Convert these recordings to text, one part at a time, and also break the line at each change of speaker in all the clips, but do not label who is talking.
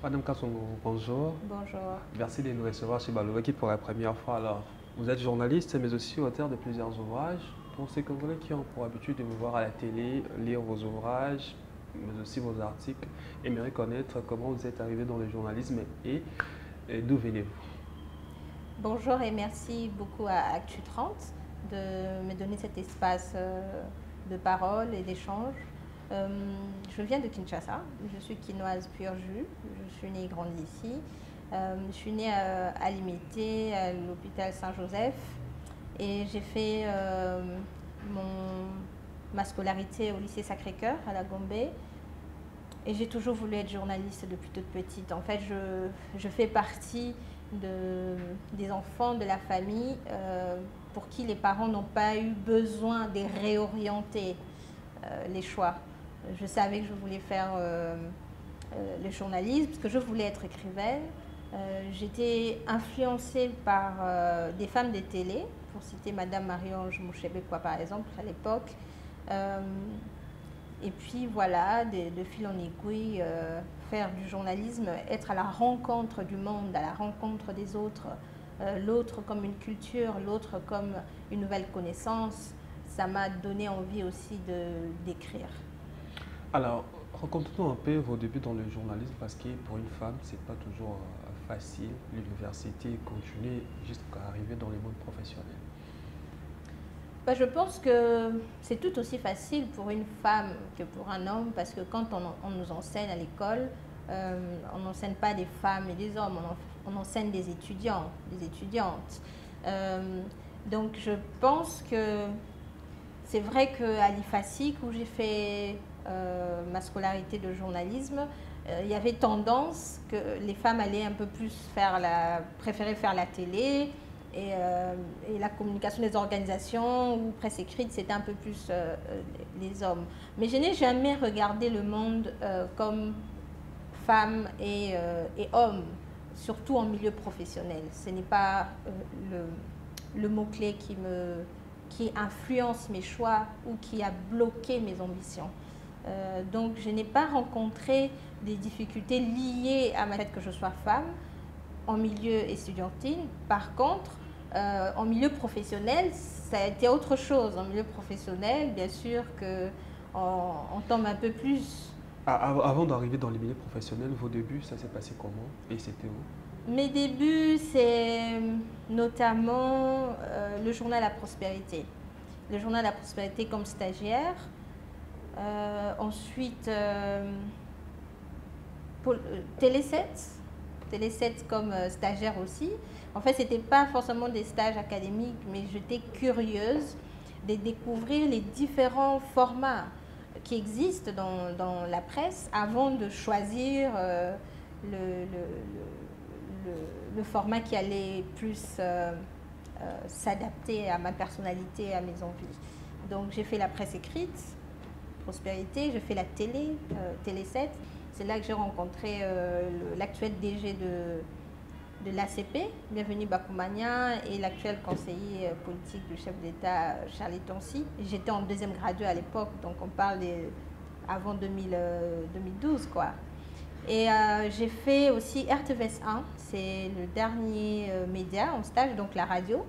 Madame Kassongo, bonjour.
Bonjour.
Merci de nous recevoir chez Balouaki pour la première fois. Alors, vous êtes journaliste, mais aussi auteur de plusieurs ouvrages. Pour ces Congolais qui ont pour habitude de vous voir à la télé, lire vos ouvrages, mais aussi vos articles, aimeraient connaître comment vous êtes arrivé dans le journalisme et d'où venez-vous?
Bonjour et merci beaucoup à Actu 30 de me donner cet espace de parole et d'échange. Je viens de Kinshasa, je suis quinoise pur jus, je suis née et grandie ici. Je suis née à Limité, à l'hôpital Saint-Joseph, et j'ai fait ma scolarité au lycée Sacré-Cœur à la Gombe. Et j'ai toujours voulu être journaliste depuis toute petite. En fait, je fais partie des enfants de la famille pour qui les parents n'ont pas eu besoin de réorienter les choix. Je savais que je voulais faire le journalisme parce que je voulais être écrivaine. J'étais influencée par des femmes de télé, pour citer Madame Marie-Ange Mouchébekwa par exemple à l'époque. Et puis voilà, de fil en aiguille, faire du journalisme, être à la rencontre du monde, à la rencontre des autres, l'autre comme une culture, l'autre comme une nouvelle connaissance, ça m'a donné envie aussi d'écrire.
Alors, racontez-nous un peu vos débuts dans le journalisme, parce que pour une femme, c'est pas toujours facile, l'université, continuer jusqu'à arriver dans le monde professionnel.
Je pense que c'est tout aussi facile pour une femme que pour un homme, parce que quand on nous enseigne à l'école, on n'enseigne pas des femmes et des hommes, on enseigne des étudiants, des étudiantes. Donc je pense que c'est vrai qu'à l'IFASIC, où j'ai fait ma scolarité de journalisme, il y avait tendance que les femmes allaient un peu plus préférer faire la télé, et la communication des organisations ou presse écrite, c'était un peu plus les hommes. Mais je n'ai jamais regardé le monde comme femme et homme, surtout en milieu professionnel. Ce n'est pas le mot-clé qui influence mes choix ou qui a bloqué mes ambitions. Donc je n'ai pas rencontré des difficultés liées à ma fait que je sois femme en milieu étudiantin. Par contre, en milieu professionnel, ça a été autre chose. En milieu professionnel, bien sûr qu'on tombe un peu plus.
Avant d'arriver dans les milieux professionnels, vos débuts, ça s'est passé comment et c'était où?
Mes débuts, c'est notamment le journal La Prospérité. Le journal La Prospérité comme stagiaire. Ensuite, Télé 7. Télé 7 comme stagiaire aussi. En fait, ce n'était pas forcément des stages académiques, mais j'étais curieuse de découvrir les différents formats qui existent dans la presse avant de choisir le format qui allait plus s'adapter à ma personnalité et à mes envies. Donc j'ai fait la presse écrite, Prospérité, j'ai fait la télé, Télé 7. C'est là que j'ai rencontré l'actuel DG de l'ACP, Bienvenue Bakoumania, et l'actuel conseiller politique du chef d'État, Charlie Tonsi. J'étais en deuxième graduée à l'époque, donc on parle avant 2012, quoi. Et j'ai fait aussi RTVS 1, c'est le dernier média en stage, donc la radio.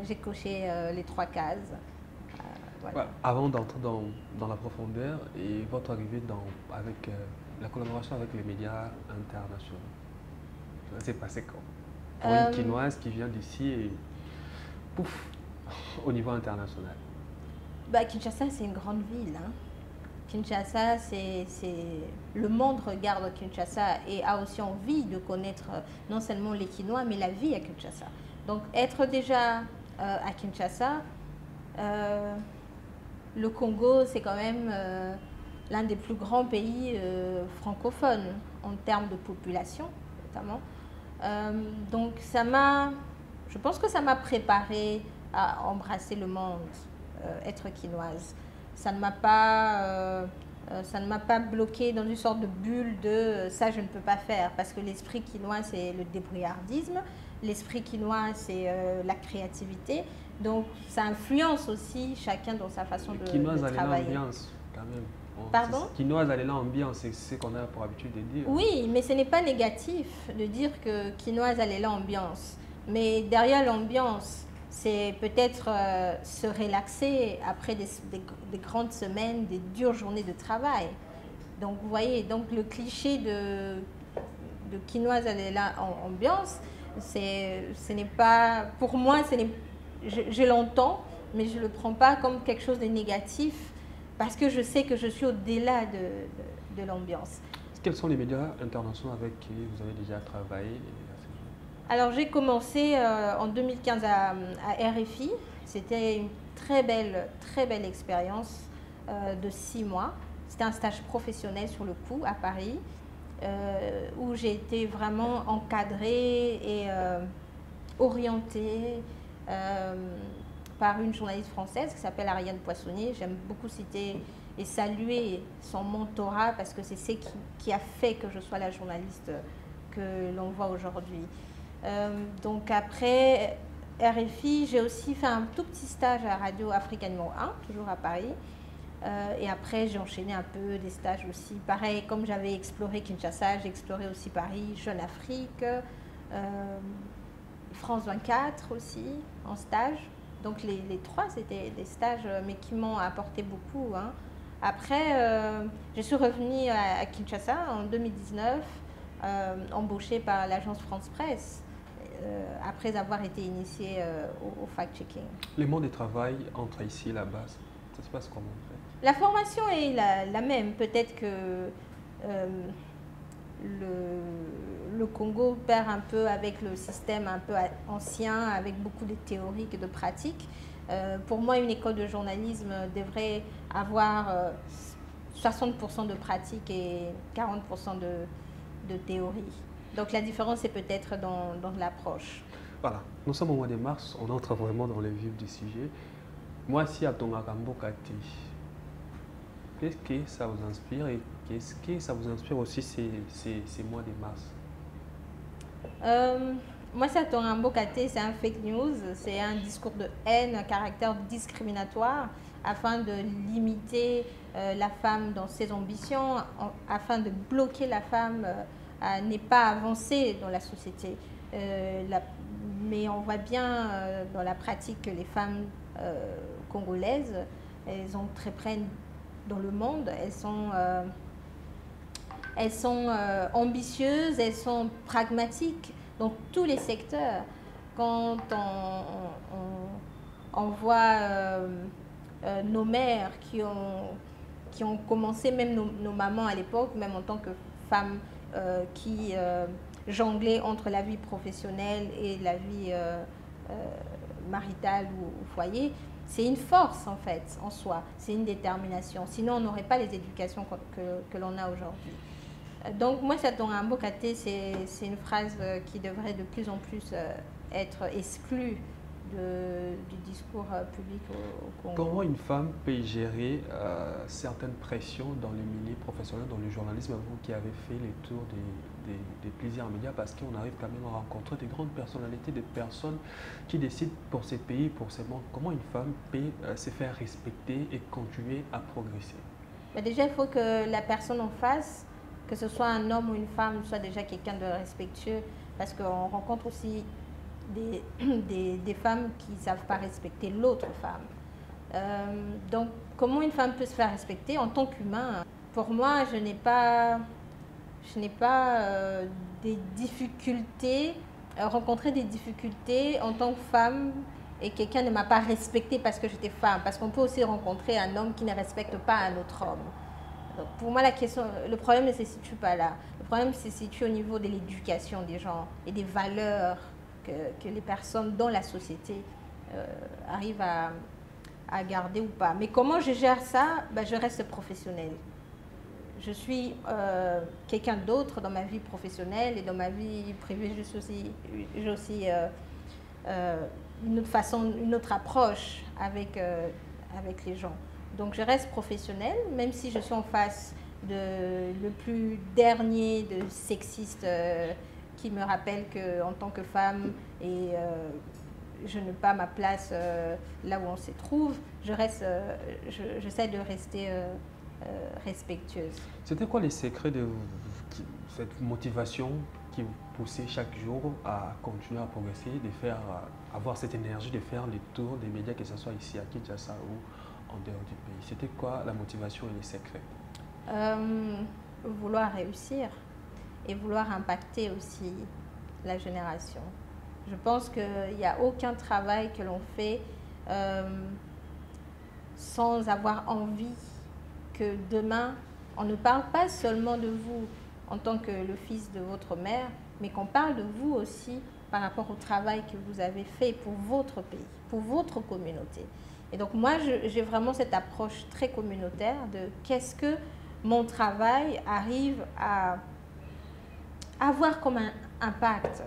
J'ai coché les 3 cases.
Voilà. Ouais, avant d'entrer dans la profondeur et votre arrivée avec la collaboration avec les médias internationaux, ça s'est passé quand? Pour une quinoise qui vient d'ici et pouf, au niveau international.
Kinshasa, c'est une grande ville. Hein. Kinshasa, le monde regarde Kinshasa et a aussi envie de connaître non seulement les Quinois, mais la vie à Kinshasa. Donc, être déjà à Kinshasa, le Congo, c'est quand même l'un des plus grands pays francophones en termes de population, notamment. Donc, je pense que ça m'a préparée à embrasser le monde, être quinoise. Ça ne m'a pas bloqué dans une sorte de bulle de ça je ne peux pas faire, parce que l'esprit quinois c'est le débrouillardisme, l'esprit quinois c'est la créativité, donc ça influence aussi chacun dans sa façon de travailler.
L'ambiance quand même.
Pardon?
Quinoise à l'élan ambiance, c'est ce qu'on a pour habitude de dire.
Oui, mais ce n'est pas négatif de dire que quinoise elle est l'ambiance. Mais derrière l'ambiance, c'est peut-être se relaxer après des grandes semaines, des dures journées de travail. Donc vous voyez, donc le cliché de quinoise elle est là en ambiance, ce n'est pas, pour moi, je l'entends, mais je ne le prends pas comme quelque chose de négatif parce que je sais que je suis au-delà de l'ambiance.
Quels sont les médias internationaux avec qui vous avez déjà travaillé?
Alors j'ai commencé en 2015 à RFI. C'était une très belle expérience de 6 mois. C'était un stage professionnel sur le coup à Paris où j'ai été vraiment encadrée et orientée par une journaliste française qui s'appelle Ariane Poissonnier. J'aime beaucoup citer et saluer son mentorat parce que c'est ce qui a fait que je sois la journaliste que l'on voit aujourd'hui. Donc après RFI, j'ai aussi fait un tout petit stage à Radio Africa numéro 1, toujours à Paris. Et après, j'ai enchaîné un peu des stages aussi. Pareil, comme j'avais exploré Kinshasa, j'ai exploré aussi Paris, Jeune Afrique, France 24 aussi, en stage. Donc les trois, c'était des stages, mais qui m'ont apporté beaucoup. Hein. Après, je suis revenue à Kinshasa en 2019, embauchée par l'agence France Presse, après avoir été initiée au fact-checking.
Le monde du travail entre ici et là-bas, ça se passe comment en fait?
La formation est la même. Peut-être que le Congo perd un peu avec le système un peu ancien, avec beaucoup de théoriques et de pratiques. Pour moi, une école de journalisme devrait avoir 60% de pratique et 40% de théorie. Donc la différence est peut-être dans l'approche.
Voilà, nous sommes au mois de mars, on entre vraiment dans le vif du sujet. Moi, si à Tongakambo Kati, qu'est-ce que ça vous inspire et qu'est-ce que ça vous inspire aussi ces mois de mars?
Moi, c'est Tongambo Kate, c'est un fake news, c'est un discours de haine, un caractère discriminatoire afin de limiter la femme dans ses ambitions, afin de bloquer la femme à ne pas avancer dans la société. Mais on voit bien dans la pratique que les femmes congolaises, elles ont très près dans le monde, elles sont ambitieuses, elles sont pragmatiques dans tous les secteurs. Quand on voit nos mères qui ont commencé, même nos mamans à l'époque, même en tant que femmes qui jonglaient entre la vie professionnelle et la vie maritale ou au foyer, c'est une force en fait en soi, c'est une détermination. Sinon, on n'aurait pas les éducations que l'on a aujourd'hui. Donc moi, ça tombe un beau caté, c'est une phrase qui devrait de plus en plus être exclue du discours public au Congo.
Comment une femme peut gérer certaines pressions dans le milieu professionnel, dans le journalisme, vous qui avez fait les tours des plusieurs médias, parce qu'on arrive quand même à rencontrer des grandes personnalités, des personnes qui décident pour ces pays, pour ces mondes. Comment une femme peut se faire respecter et continuer à progresser?
Mais déjà, il faut que la personne en face, que ce soit un homme ou une femme, soit déjà quelqu'un de respectueux, parce qu'on rencontre aussi des femmes qui ne savent pas respecter l'autre femme. Donc, comment une femme peut se faire respecter en tant qu'humain? Pour moi, je n'ai pas des difficultés, rencontrer des difficultés en tant que femme et quelqu'un ne m'a pas respectée parce que j'étais femme. Parce qu'on peut aussi rencontrer un homme qui ne respecte pas un autre homme. Donc, pour moi, le problème ne se situe pas là. Le problème se situe au niveau de l'éducation des gens et des valeurs que les personnes dans la société arrivent à garder ou pas. Mais comment je gère ça? Je reste professionnelle. Je suis quelqu'un d'autre dans ma vie professionnelle et dans ma vie privée. J'ai aussi une autre façon, une autre approche avec les gens. Donc je reste professionnelle, même si je suis en face le plus dernier de sexistes qui me rappelle qu'en tant que femme, je n'ai pas ma place là où on se trouve, j'essaie de rester respectueuse.
C'était quoi les secrets de cette motivation qui vous poussait chaque jour à continuer à progresser, de faire, avoir cette énergie de faire les tours des médias, que ce soit ici à Kinshasa ou en dehors du pays? C'était quoi la motivation et les secrets?
Vouloir réussir et vouloir impacter aussi la génération. Je pense qu'il n'y a aucun travail que l'on fait sans avoir envie que demain, on ne parle pas seulement de vous en tant que le fils de votre mère, mais qu'on parle de vous aussi par rapport au travail que vous avez fait pour votre pays, pour votre communauté. Et donc moi, j'ai vraiment cette approche très communautaire de qu'est-ce que mon travail arrive à avoir comme un impact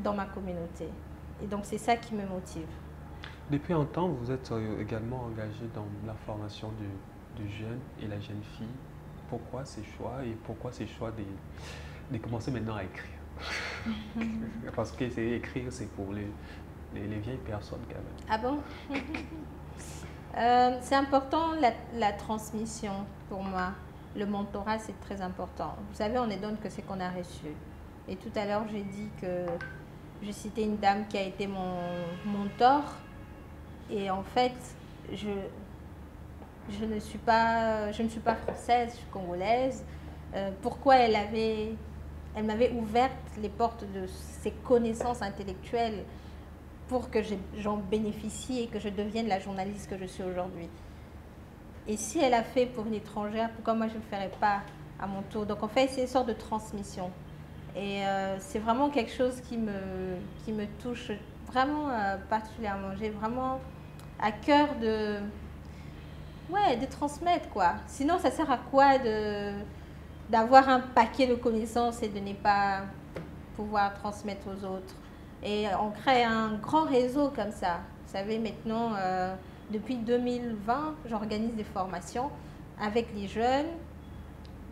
dans ma communauté. Et donc c'est ça qui me motive.
Depuis un temps, vous êtes également engagé dans la formation du jeune et la jeune fille. Pourquoi ces choix et pourquoi ces choix de commencer maintenant à écrire? Parce que écrire, c'est pour les vieilles personnes quand même.
Ah bon? C'est important la transmission pour moi. Le mentorat, c'est très important. Vous savez, on ne donne que ce qu'on a reçu. Et tout à l'heure, j'ai dit que j'ai cité une dame qui a été mon mentor. Et en fait, je ne suis pas française, je suis congolaise. Pourquoi elle m'avait ouvert les portes de ses connaissances intellectuelles pour que j'en bénéficie et que je devienne la journaliste que je suis aujourd'hui. Et si elle a fait pour une étrangère, pourquoi moi je ne le ferais pas à mon tour? Donc en fait, c'est une sorte de transmission. Et c'est vraiment quelque chose qui me touche vraiment particulièrement. J'ai vraiment à cœur de transmettre, quoi. Sinon, ça sert à quoi d'avoir un paquet de connaissances et de ne pas pouvoir transmettre aux autres? Et on crée un grand réseau comme ça. Vous savez, maintenant, depuis 2020, j'organise des formations avec les jeunes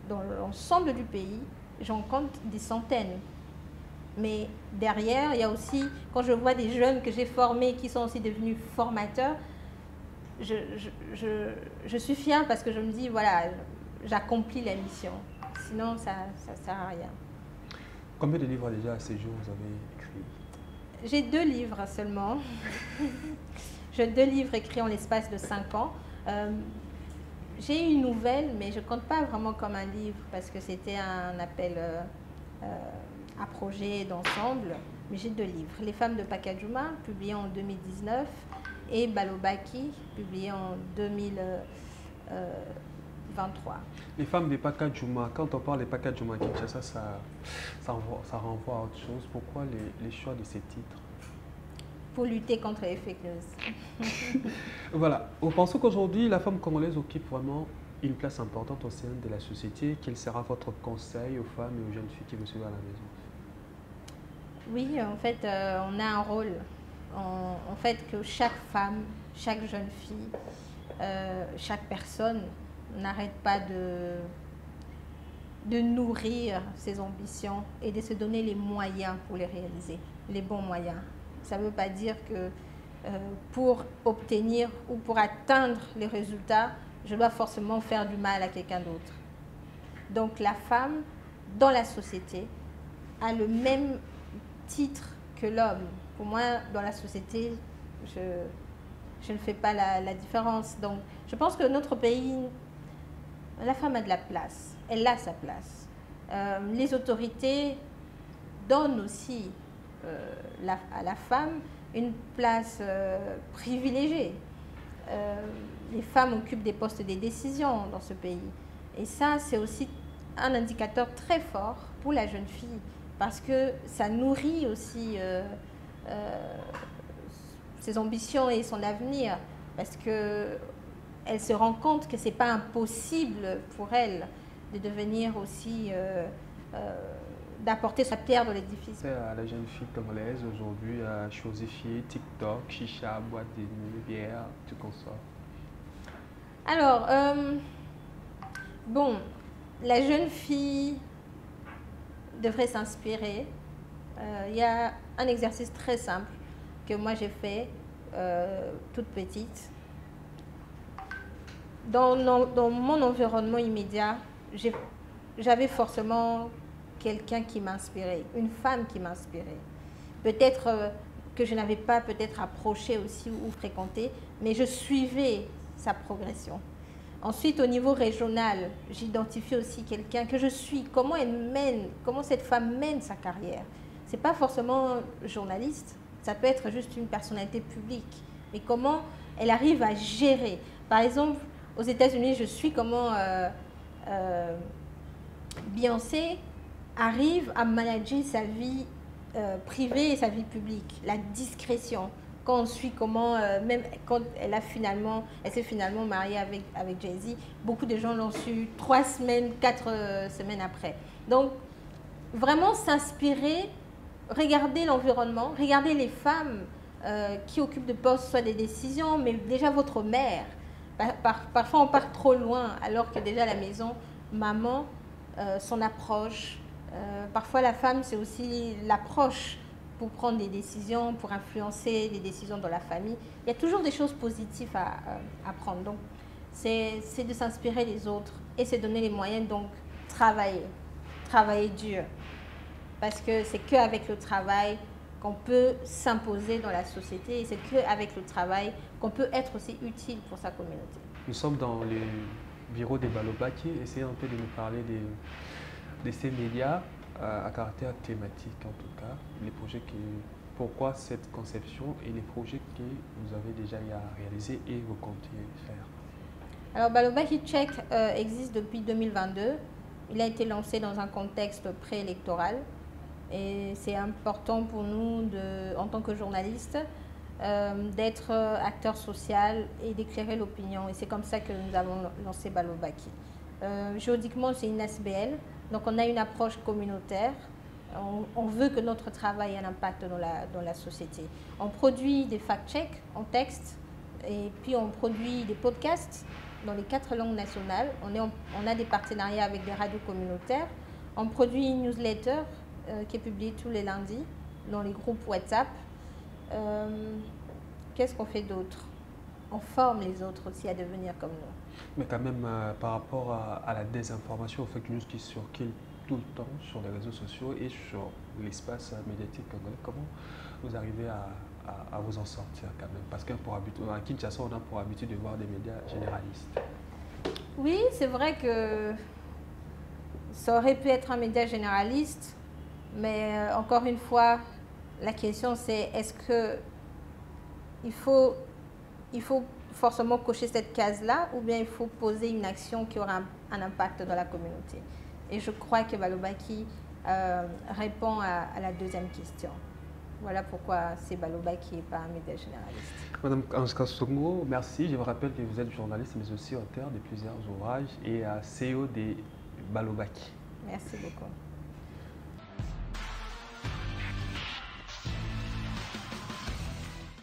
dans l'ensemble du pays. J'en compte des centaines. Mais derrière, il y a aussi, quand je vois des jeunes que j'ai formés qui sont aussi devenus formateurs, je suis fière parce que je me dis, voilà, j'accomplis la mission. Sinon, ça ne sert à rien.
Combien de livres déjà à ce jour vous avez écrit?
J'ai 2 livres seulement. J'ai 2 livres écrits en l'espace de 5 ans. J'ai une nouvelle, mais je ne compte pas vraiment comme un livre parce que c'était un appel à projet d'ensemble. Mais j'ai 2 livres. Les femmes de Pakadjouma, publié en 2019, et Balobaki, publié en 2023.
Les femmes de Pakadjouma, quand on parle de Pakadjouma, ça renvoie à autre chose. Pourquoi les choix de ces titres?
Pour lutter contre les fake news.
Voilà. Vous pensez qu'aujourd'hui, la femme congolaise occupe vraiment une place importante au sein de la société? Quel sera votre conseil aux femmes et aux jeunes filles qui vous suivent à la maison?
Oui, en fait, on a un rôle. En fait, que chaque femme, chaque jeune fille, chaque personne n'arrête pas de nourrir ses ambitions et de se donner les moyens pour les réaliser, les bons moyens. Ça ne veut pas dire que pour obtenir ou pour atteindre les résultats, je dois forcément faire du mal à quelqu'un d'autre. Donc la femme, dans la société, a le même titre que l'homme. Pour moi, dans la société, je ne fais pas la différence. Donc je pense que notre pays, la femme a de la place. Elle a sa place. Les autorités donnent aussi à la femme une place privilégiée. Les femmes occupent des postes de décision dans ce pays. Et ça, c'est aussi un indicateur très fort pour la jeune fille parce que ça nourrit aussi ses ambitions et son avenir parce qu'elle se rend compte que ce n'est pas impossible pour elle de devenir aussi d'apporter sa pierre dans l'édifice.
La jeune fille congolaise aujourd'hui a chosifié TikTok, chicha, boîte de nuit, bière, tout comme ça.
Alors, bon, la jeune fille devrait s'inspirer. Il y a un exercice très simple que moi j'ai fait toute petite. Dans mon environnement immédiat, j'avais forcément quelqu'un qui m'inspirait, une femme qui m'inspirait. Peut-être que je n'avais pas peut-être approché aussi ou fréquenté, mais je suivais sa progression. Ensuite, au niveau régional, j'identifie aussi quelqu'un que je suis, comment cette femme mène sa carrière. Ce n'est pas forcément journaliste, ça peut être juste une personnalité publique, mais comment elle arrive à gérer. Par exemple, aux États-Unis, je suis comment Beyoncé arrive à manager sa vie privée et sa vie publique, la discrétion. Quand on suit comment, même quand elle s'est finalement mariée avec Jay-Z, beaucoup de gens l'ont su 3 semaines, 4 semaines après. Donc, vraiment s'inspirer, regarder l'environnement, regarder les femmes qui occupent de postes, soit des décisions, mais déjà votre mère. Parfois, on part trop loin, alors que déjà à la maison, maman, son approche. Parfois, la femme, c'est aussi l'approche pour prendre des décisions, pour influencer les décisions dans la famille. Il y a toujours des choses positives à prendre. Donc, c'est de s'inspirer des autres et se donner les moyens, donc travailler dur. Parce que c'est qu'avec le travail qu'on peut s'imposer dans la société et c'est qu'avec le travail qu'on peut être aussi utile pour sa communauté.
Nous sommes dans les bureaux des Balobaki. Essayez un peu de nous parler de ces médias à caractère thématique en tout cas, les projets pourquoi cette conception et les projets que vous avez déjà eu à réaliser et vous comptez faire.
Alors Balobaki Check existe depuis 2022. Il a été lancé dans un contexte préélectoral et c'est important pour nous, en tant que journalistes, d'être acteur social et d'éclairer l'opinion. Et c'est comme ça que nous avons lancé Balobaki. Juridiquement, c'est une SBL. Donc, on a une approche communautaire. On veut que notre travail ait un impact dans la société. On produit des fact-checks en texte et puis on produit des podcasts dans les 4 langues nationales. On a des partenariats avec des radios communautaires. On produit une newsletter qui est publiée tous les lundis dans les groupes WhatsApp. Qu'est-ce qu'on fait d'autre? On forme les autres aussi à devenir comme nous.
Mais quand même, par rapport à la désinformation, au fake news qui circule tout le temps sur les réseaux sociaux et sur l'espace médiatique congolais, comment vous arrivez à vous en sortir quand même? Parce qu'à Kinshasa, on a pour habitude de voir des médias généralistes.
Oui, c'est vrai que ça aurait pu être un média généraliste, mais encore une fois, la question c'est est-ce que il faut forcément cocher cette case-là ou bien il faut poser une action qui aura un impact dans la communauté. Et je crois que Balobaki répond à la deuxième question. Voilà pourquoi c'est Balobaki et pas un média généraliste.
Madame Anska Songo, merci. Je vous rappelle que vous êtes journaliste mais aussi auteur de plusieurs ouvrages et CEO des Balobaki.
Merci beaucoup.